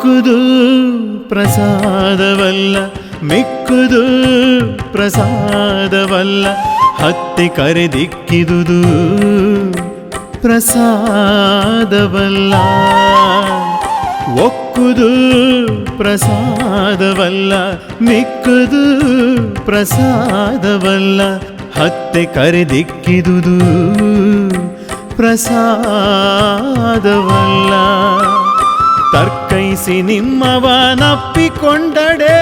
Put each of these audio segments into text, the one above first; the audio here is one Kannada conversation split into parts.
ಒಕ್ಕುದು ಪ್ರಸಾದವಲ್ಲ, ಮಿಕ್ಕುದು ಪ್ರಸಾದವಲ್ಲ, ಹತ್ತಿ ಕರೆದಿಕ್ಕಿದುದು ಪ್ರಸಾದವಲ್ಲ. ಒಕ್ಕುದು ಪ್ರಸಾದವಲ್ಲ, ಮಿಕ್ಕುದು ಪ್ರಸಾದವಲ್ಲ, ಹತ್ತಿ ಕರೆದಿಕ್ಕಿದುದು ಪ್ರಸಾದವಲ್ಲ. ತರ್ಕೈಸಿ ನಿಮ್ಮವನಪ್ಪಿಕೊಂಡಡೆ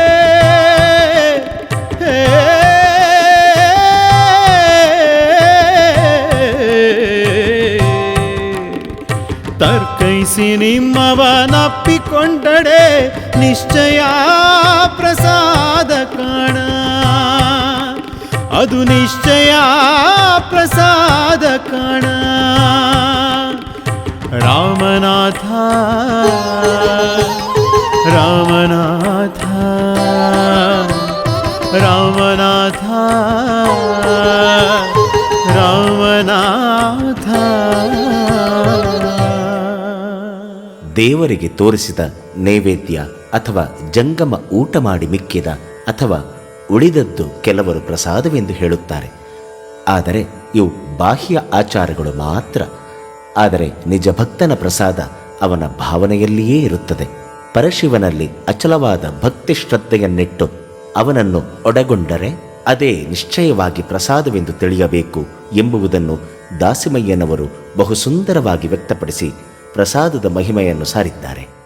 ತರ್ಕೈಸಿ ನಿಮ್ಮವನಪ್ಪಿಕೊಂಡಡೆ ನಿಶ್ಚಯ ಪ್ರಸಾದ ಕಾಣ. ಅದು ನಿಶ್ಚಯ ಪ್ರಸಾದ ಕಾಣ. ರಾಮನಾಥ ರಾಮನಾಥ ರಾಮನಾಥ ರಾಮನಾಥ. ದೇವರಿಗೆ ತೋರಿಸಿದ ನೈವೇದ್ಯ ಅಥವಾ ಜಂಗಮ ಊಟ ಮಾಡಿ ಮಿಕ್ಕಿದ ಅಥವಾ ಉಳಿದದ್ದು ಕೆಲವರು ಪ್ರಸಾದವೆಂದು ಹೇಳುತ್ತಾರೆ. ಆದರೆ ಇವು ಬಾಹ್ಯ ಆಚಾರಗಳು ಮಾತ್ರ. ಆದರೆ ನಿಜ ಭಕ್ತನ ಪ್ರಸಾದ ಅವನ ಭಾವನೆಯಲ್ಲಿಯೇ ಇರುತ್ತದೆ. ಪರಶಿವನಲ್ಲಿ ಅಚಲವಾದ ಭಕ್ತಿ ಶ್ರದ್ಧೆಯನ್ನಿಟ್ಟು ಅವನನ್ನು ಒಡಗೊಂಡರೆ ಅದೇ ನಿಶ್ಚಯವಾಗಿ ಪ್ರಸಾದವೆಂದು ತಿಳಿಯಬೇಕು ಎಂಬುದನ್ನು ದಾಸಿಮಯ್ಯನವರು ಬಹು ಸುಂದರವಾಗಿ ವ್ಯಕ್ತಪಡಿಸಿ ಪ್ರಸಾದದ ಮಹಿಮೆಯನ್ನು ಸಾರಿದ್ದಾರೆ.